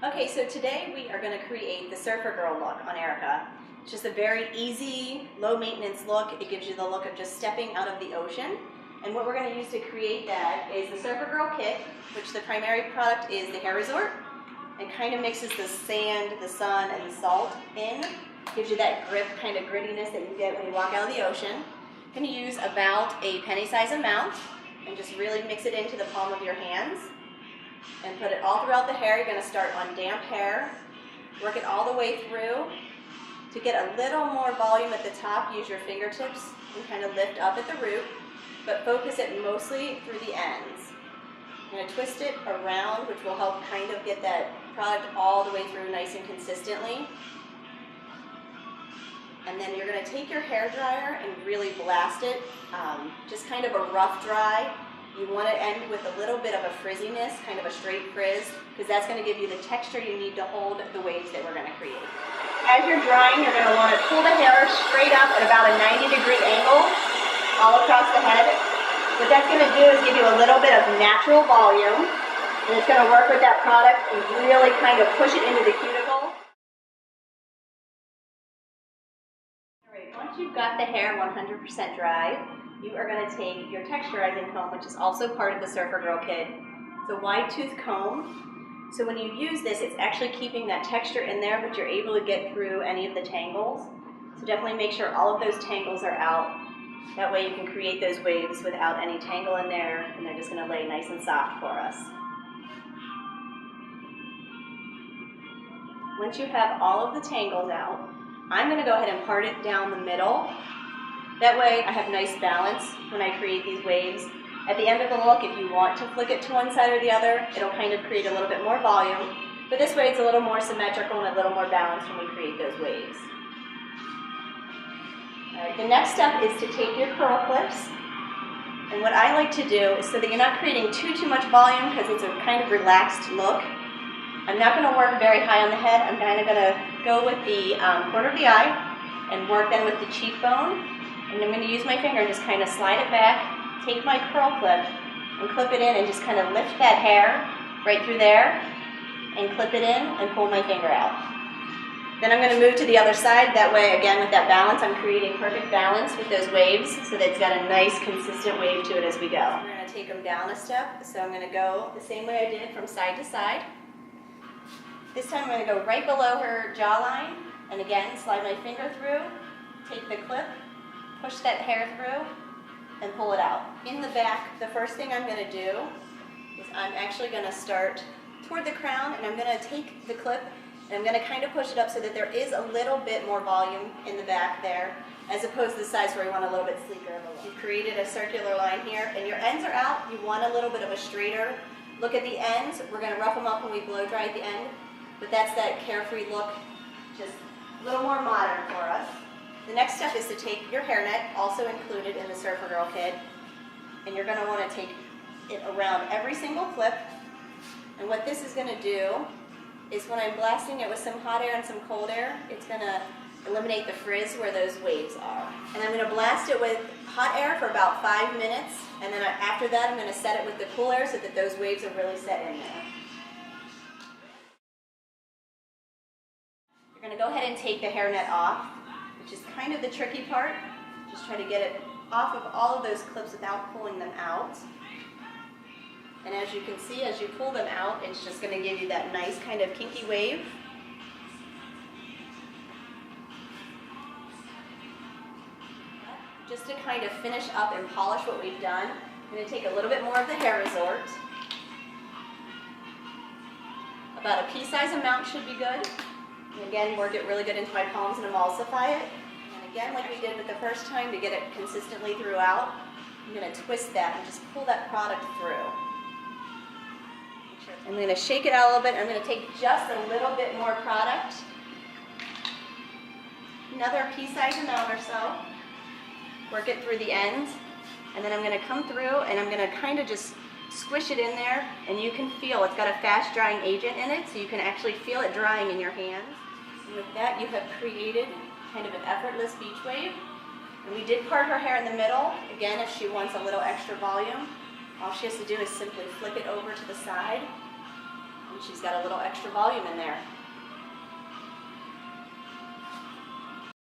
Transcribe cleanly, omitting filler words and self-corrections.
Okay, so today we are going to create the surfer girl look on Erica. It's just a very easy, low maintenance look. It gives you the look of just stepping out of the ocean. And what we're going to use to create that is the Surfer Girl kit, which the primary product is the hair resort. It kind of mixes the sand, the sun, and the salt in. Gives you that grip, kind of grittiness that you get when you walk out of the ocean. You're going to use about a penny size amount and just really mix it into the palm of your hands. And put it all throughout the hair. You're going to start on damp hair, work it all the way through. To get a little more volume at the top, use your fingertips and kind of lift up at the root, but focus it mostly through the ends. You're going to twist it around, which will help kind of get that product all the way through nice and consistently. And then you're going to take your hair dryer and really blast it, just kind of a rough dry. You want to end with a little bit of a frizziness, kind of a straight frizz, because that's going to give you the texture you need to hold the waves that we're going to create. As you're drying, you're going to want to pull the hair straight up at about a 90-degree angle all across the head. What that's going to do is give you a little bit of natural volume, and it's going to work with that product and really kind of push it into the cuticle. All right, once you've got the hair 100% dry, you are going to take your texturizing comb, which is also part of the Surfer Girl kit. It's a wide tooth comb. So when you use this, it's actually keeping that texture in there, but you're able to get through any of the tangles. So definitely make sure all of those tangles are out. That way you can create those waves without any tangle in there, and they're just going to lay nice and soft for us. Once you have all of the tangles out, I'm going to go ahead and part it down the middle. That way I have nice balance when I create these waves. At the end of the look, if you want to flick it to one side or the other, it'll kind of create a little bit more volume. But this way it's a little more symmetrical and a little more balanced when we create those waves. All right, the next step is to take your curl clips. And what I like to do is so that you're not creating too much volume, because it's a kind of relaxed look. I'm not going to work very high on the head. I'm kind of going to go with the corner of the eye and work then with the cheekbone. And I'm going to use my finger and just kind of slide it back, take my curl clip and clip it in and just kind of lift that hair right through there and clip it in and pull my finger out. Then I'm going to move to the other side. That way, again, with that balance, I'm creating perfect balance with those waves so that it's got a nice, consistent wave to it as we go. We're going to take them down a step. So I'm going to go the same way I did from side to side. This time I'm going to go right below her jawline and again, slide my finger through, take the clip, push that hair through, and pull it out. In the back, the first thing I'm going to do is I'm actually going to start toward the crown, and I'm going to take the clip, and I'm going to kind of push it up so that there is a little bit more volume in the back there, as opposed to the sides where you want a little bit sleeker of a look. You've created a circular line here, and your ends are out. You want a little bit of a straighter look at the ends. We're going to rough them up when we blow dry at the end, but that's that carefree look, just a little more modern for us. The next step is to take your hairnet, also included in the Surfer Girl kit, and you're going to want to take it around every single clip. And what this is going to do is when I'm blasting it with some hot air and some cold air, it's going to eliminate the frizz where those waves are. And I'm going to blast it with hot air for about 5 minutes, and then after that I'm going to set it with the cool air so that those waves are really set in there. You're going to go ahead and take the hairnet off, which is kind of the tricky part. Just try to get it off of all of those clips without pulling them out. And as you can see, as you pull them out, it's just going to give you that nice kind of kinky wave. Just to kind of finish up and polish what we've done, I'm going to take a little bit more of the hair resort. About a pea-size amount should be good. And again, work it really good into my palms and emulsify it. And again, like we did with the first time, to get it consistently throughout, I'm going to twist that and just pull that product through. I'm going to shake it out a little bit. I'm going to take just a little bit more product. Another pea-size amount or so. Work it through the ends. And then I'm going to come through and I'm going to kind of just squish it in there, and you can feel it's got a fast drying agent in it, so you can actually feel it drying in your hands. And with that, you have created kind of an effortless beach wave. And we did part her hair in the middle. Again, if she wants a little extra volume, all she has to do is simply flick it over to the side And she's got a little extra volume in there.